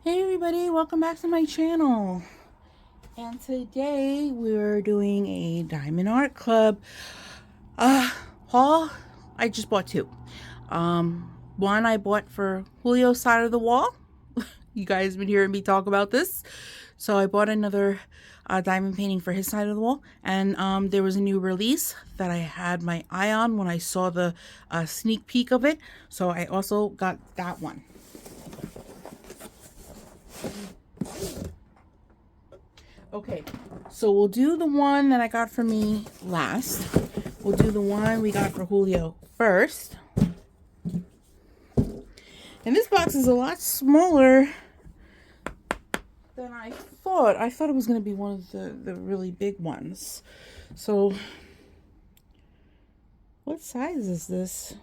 Hey everybody, welcome back to my channel. And today we're doing a Diamond Art Club haul. I just bought two. One I bought for Julio's side of the wall. You guys been hearing me talk about this. So I bought another diamond painting for his side of the wall. And there was a new release that I had my eye on when I saw the sneak peek of it. So I also got that one. Okay, so we'll do the one that I got for me last. We'll do the one we got for Julio first. And this box is a lot smaller than I thought. I thought it was going to be one of the really big ones. So, what size is this?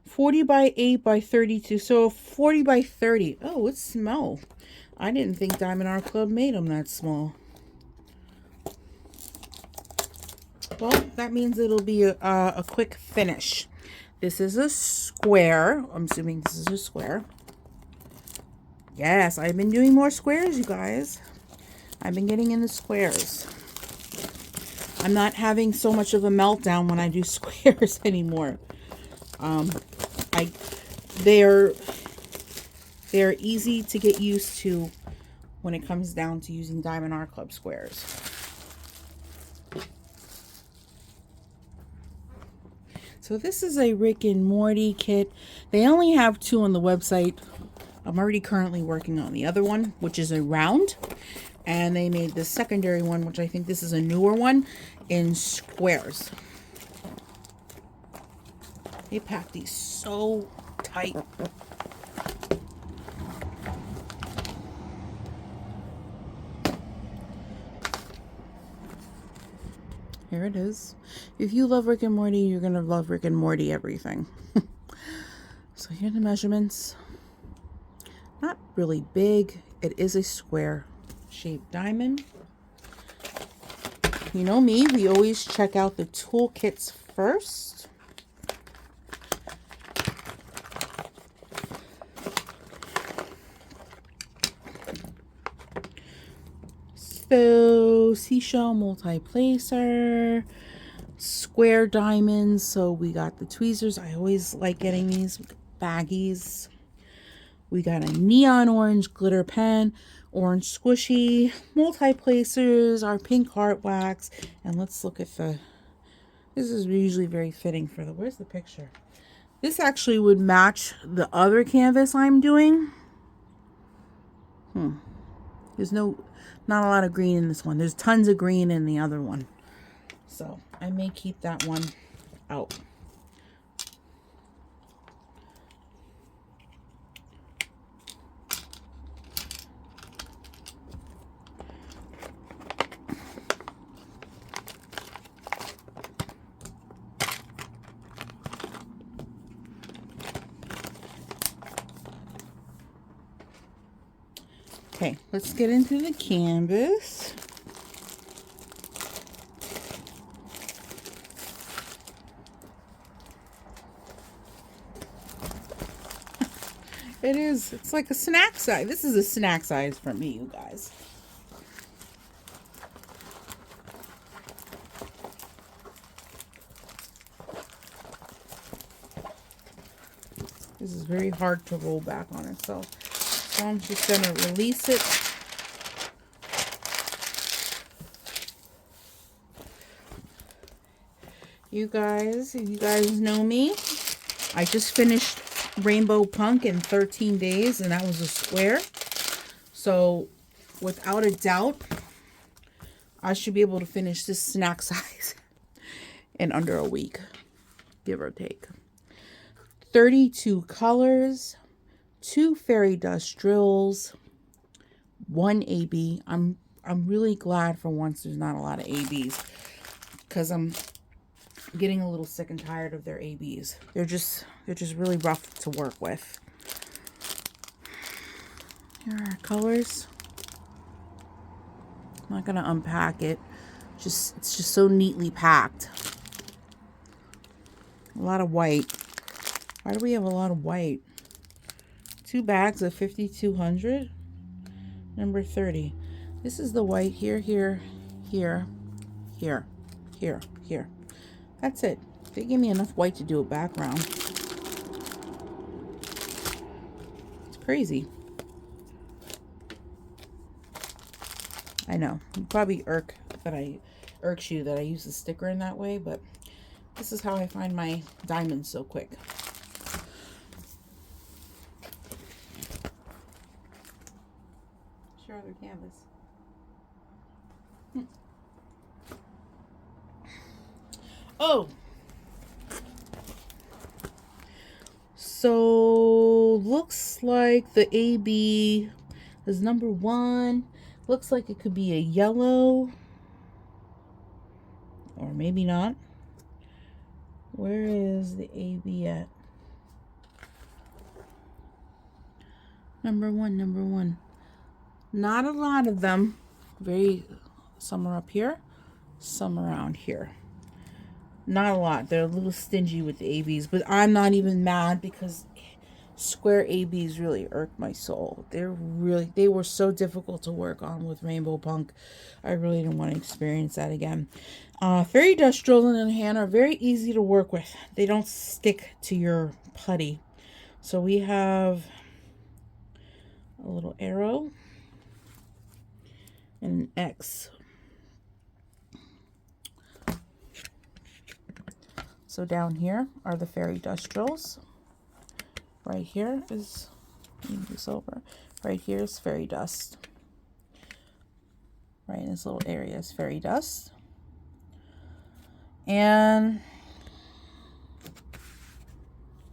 40 by 8 by 32. So 40 by 30. Oh, it's small. I didn't think Diamond Art Club made them that small. Well, that means it'll be a quick finish. This is a square. I'm assuming this is a square. Yes, I've been doing more squares, you guys. I've been getting into squares. I'm not having so much of a meltdown when I do squares anymore. They're easy to get used to when it comes down to using Diamond Art Club squares. So this is a Rick and Morty kit. They only have two on the website. I'm already currently working on the other one, which is a round. And they made the secondary one, which I think this is a newer one, in squares. They pack these so tight. Here it is. If you love Rick and Morty, you're going to love Rick and Morty everything. So here are the measurements. Not really big. It is a square shaped diamond. You know me, we always check out the toolkits first. So, seashell multi-placer, square diamonds. So we got the tweezers. I always like getting these baggies. We got a neon orange glitter pen, orange squishy, multi-placers, our pink heart wax, and let's look at the, this is usually very fitting for the, where's the picture? This actually would match the other canvas I'm doing. There's not a lot of green in this one. There's tons of green in the other one. So I may keep that one out. Okay, let's get into the canvas. It's like a snack size. This is a snack size for me, you guys. This is very hard to roll back on itself. So I'm just going to release it. You guys, if you guys know me, I just finished Rainbow Punk in 13 days, and that was a square. So without a doubt, I should be able to finish this snack size in under a week, give or take. 32 colors, 2 fairy dust drills, 1 AB. I'm really glad for once there's not a lot of ABs, because I'm getting a little sick and tired of their ABs. They're just really rough to work with. Here are our colors. I'm not gonna unpack it. It's just so neatly packed. A lot of white. Why do we have a lot of white? 2 bags of 5,200. Number 30. This is the white here, here, here, here, here, here. That's it. They give me enough white to do a background. It's crazy. I know. It probably irks you that I use the sticker in that way, but this is how I find my diamonds so quick. Show other canvas. Oh, so looks like the AB is number 1. Looks like it could be a yellow, or maybe not. Where is the AB at? Number 1, number 1. Not a lot of them. Some are up here, some around here. Not a lot. They're a little stingy with the ABs, but I'm not even mad because square ABs really irk my soul. They were so difficult to work on with Rainbow Punk. I really didn't want to experience that again. Fairy dust drills, on the other hand, are very easy to work with. They don't stick to your putty. So we have a little arrow and an X. So down here are the fairy dust drills. Right here is, move this over. Right here is fairy dust. Right in this little area is fairy dust. And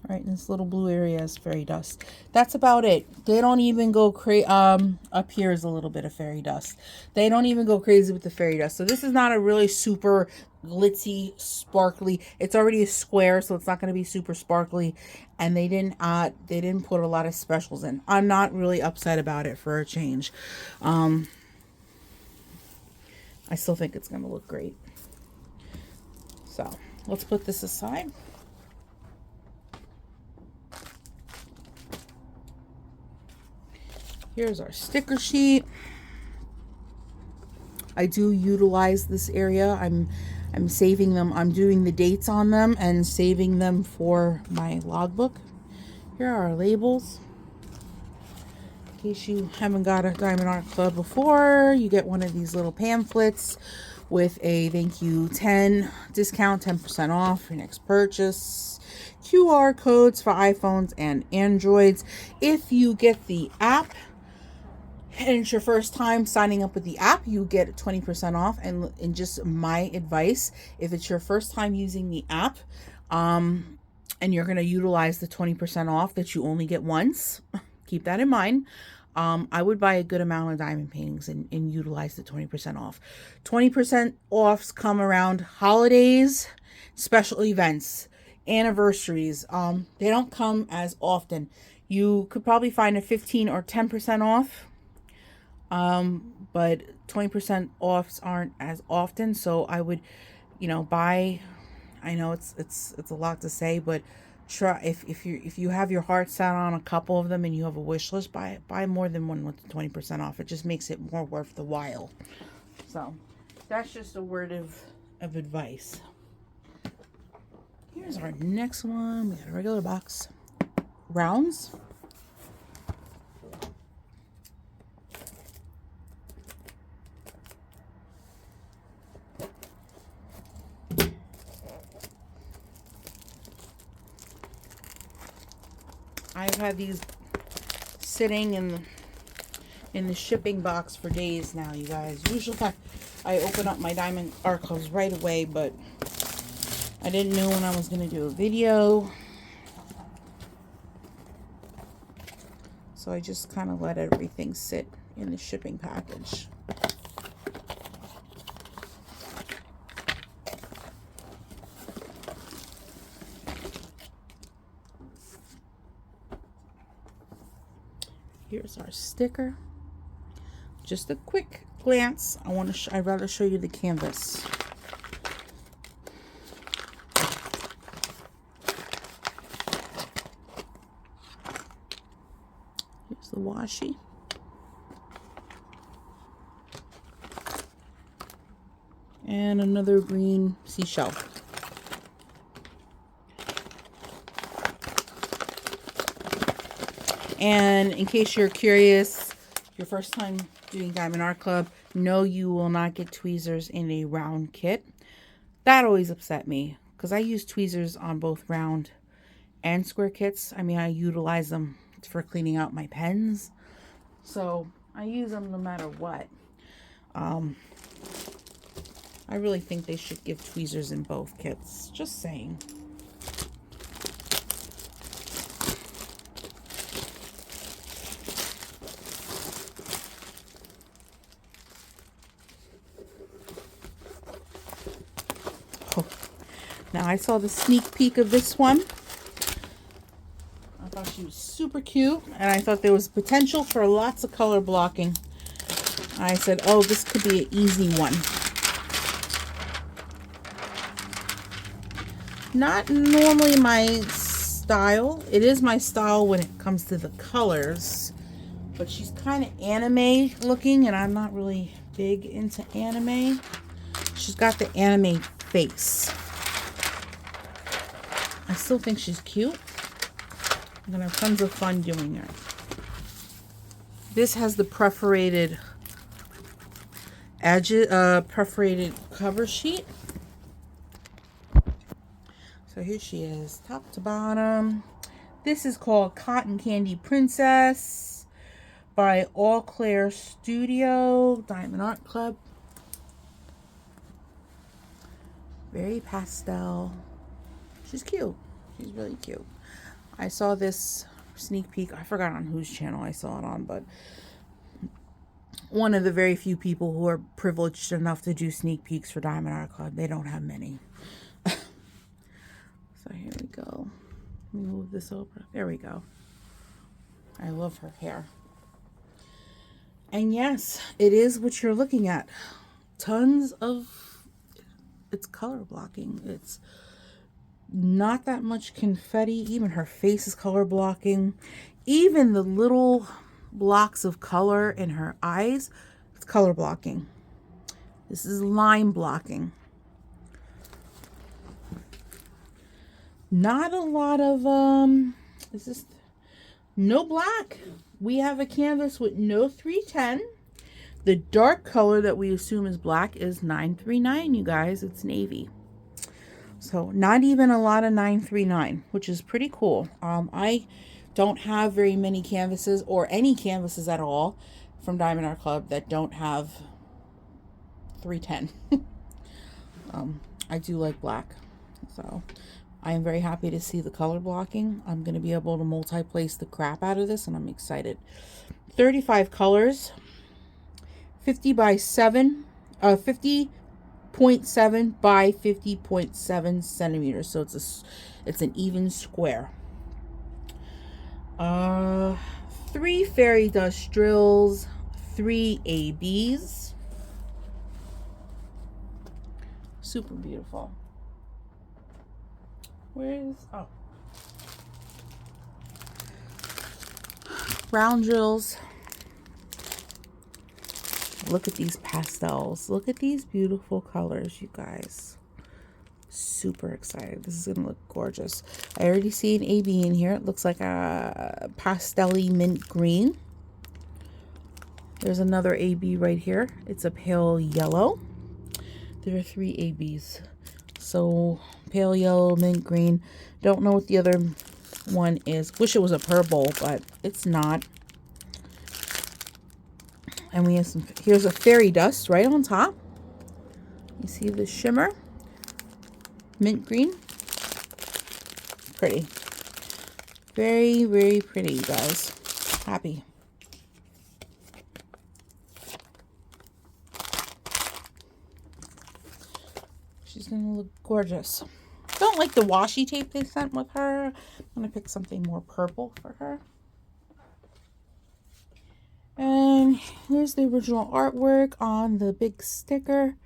right in this little blue area is fairy dust. That's about it. They don't even go crazy. Up here is a little bit of fairy dust. They don't even go crazy with the fairy dust. So this is not a really super glitzy, sparkly. It's already a square, so it's not going to be super sparkly. And they didn't put a lot of specials in. I'm not really upset about it for a change. I still think it's going to look great. So let's put this aside. Here's our sticker sheet. I do utilize this area. I'm saving them. I'm doing the dates on them and saving them for my logbook. Here are our labels. In case you haven't got a Diamond Art Club before, you get one of these little pamphlets with a thank you 10 discount, 10% off your next purchase. QR codes for iPhones and Androids. If you get the app, and it's your first time signing up with the app, you get 20% off. And just my advice, if it's your first time using the app, and you're going to utilize the 20% off that you only get once, keep that in mind. I would buy a good amount of diamond paintings and utilize the 20% off. 20% offs come around holidays, special events, anniversaries. They don't come as often. You could probably find a 15 or 10% off. But 20% offs aren't as often, so I would, buy. I know it's a lot to say, but try if you have your heart set on a couple of them and you have a wish list, buy more than one with 20% off. It just makes it more worth the while. So that's just a word of advice. Here's our next one. We got a regular box, rounds. I've had these sitting in the shipping box for days now, you guys. Usually I open up my Diamond Art Clubs right away, but I didn't know when I was going to do a video. So I just kind of let everything sit in the shipping package. Here's our sticker. Just a quick glance. I'd rather show you the canvas. Here's the washi. and another green seashell. And in case you're curious, your first time doing Diamond Art Club, no, you will not get tweezers in a round kit. That always upset me because I use tweezers on both round and square kits. I mean, I utilize them for cleaning out my pens, so I use them no matter what. I really think they should give tweezers in both kits. Just saying. Oh. Now I saw the sneak peek of this one. I thought she was super cute, and I thought there was potential for lots of color blocking. I said, oh, this could be an easy one. Not normally my style. It is my style when it comes to the colors, but she's kind of anime looking, and I'm not really big into anime. She's got the anime face. I still think she's cute. I'm gonna have tons of fun doing her. This has the perforated perforated cover sheet. So here she is, top to bottom. This is called Cotton Candy Princess by All Claire Studio, Diamond Art Club. Very pastel. She's cute. She's really cute. I saw this sneak peek. I forgot on whose channel I saw it on, but one of the very few people who are privileged enough to do sneak peeks for Diamond Art Club. They don't have many. So here we go. Let me move this over. There we go. I love her hair. And yes, it is what you're looking at. Tons of, it's color blocking. It's not that much confetti. Even her face is color blocking. Even the little blocks of color in her eyes, it's color blocking. This is line blocking. Not a lot of is this no black. We have a canvas with no 310. The dark color that we assume is black is 939, you guys. It's navy. So not even a lot of 939, which is pretty cool. I don't have very many canvases or any canvases at all from Diamond Art Club that don't have 310. I do like black, so I am very happy to see the color blocking. I'm going to be able to multi-place the crap out of this, and I'm excited. 35 colors, 50 by 7, 50.7 by 50.7 centimeters. So it's an even square. 3 fairy dust drills, 3 ABs. Super beautiful. Oh. Round drills. Look at these pastels. Look at these beautiful colors, you guys. Super excited. This is going to look gorgeous. I already see an AB in here. It looks like a pastel-y mint green. There's another AB right here. It's a pale yellow. There are 3 ABs. So pale yellow, mint green. Don't know what the other one is. Wish it was a purple, but it's not. And we have some, here's a fairy dust right on top. You see the shimmer? Mint green. Pretty. Very, very pretty, you guys. Happy. She's going to look gorgeous. Don't like the washi tape they sent with her. I'm going to pick something more purple for her. And here's the original artwork on the big sticker.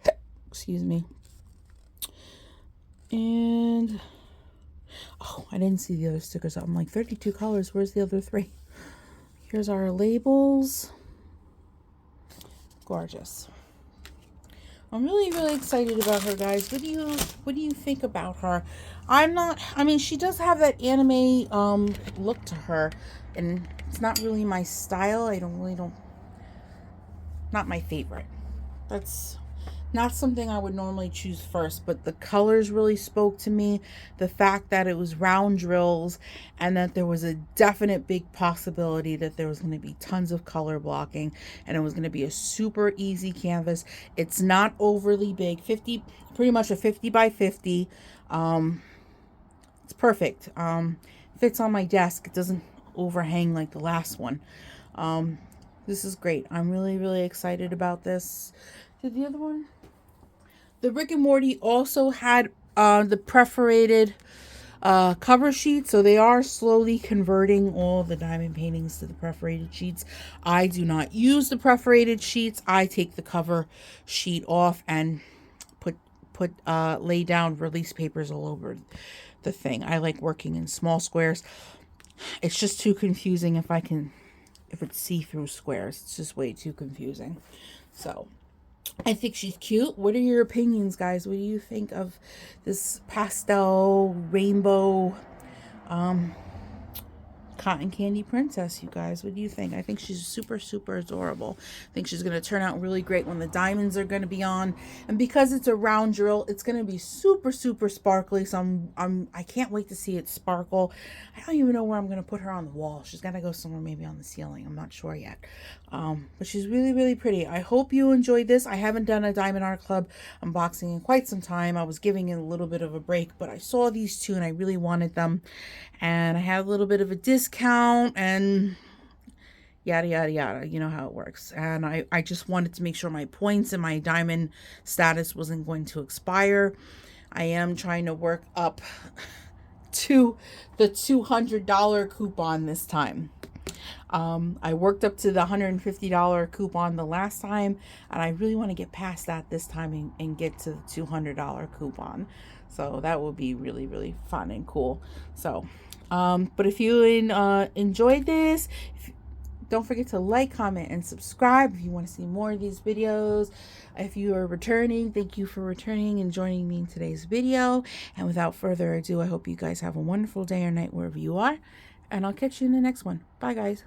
Excuse me. And, oh, I didn't see the other stickers. I'm like, 32 colors. Where's the other 3? Here's our labels. Gorgeous. I'm really, really excited about her, guys. What do you think about her? I mean, she does have that anime look to her, and it's not really my style. Not my favorite. That's not something I would normally choose first, but the colors really spoke to me. The fact that it was round drills and that there was a definite big possibility that there was going to be tons of color blocking and it was going to be a super easy canvas. It's not overly big, pretty much a 50 by 50. It's perfect. Fits on my desk. It doesn't overhang like the last one. This is great. I'm really, really excited about this. Did the other one? The Rick and Morty also had the perforated cover sheet, so they are slowly converting all the diamond paintings to the perforated sheets. I do not use the perforated sheets. I take the cover sheet off and lay down release papers all over the thing. I like working in small squares. It's just too confusing if it's see-through squares. It's just way too confusing. So I think she's cute. What are your opinions, guys? What do you think of this pastel rainbow cotton candy princess, you guys? What do you think? I think she's super, super adorable. I think she's going to turn out really great when the diamonds are going to be on. And because it's a round drill, it's going to be super, super sparkly. So I can't wait to see it sparkle. I don't even know where I'm going to put her on the wall. She's got to go somewhere maybe on the ceiling. I'm not sure yet. But she's really, really pretty. I hope you enjoyed this. I haven't done a Diamond Art Club unboxing in quite some time. I was giving it a little bit of a break, but I saw these two and I really wanted them. And I had a little bit of a discount and yada, yada, yada. You know how it works. And I just wanted to make sure my points and my diamond status wasn't going to expire. I am trying to work up to the $200 coupon this time. I worked up to the $150 coupon the last time, and I really want to get past that this time and get to the $200 coupon. So that will be really, really fun and cool. So, but if you enjoyed this, don't forget to like, comment, and subscribe if you want to see more of these videos. If you are returning, thank you for returning and joining me in today's video. And without further ado, I hope you guys have a wonderful day or night wherever you are. And I'll catch you in the next one. Bye, guys.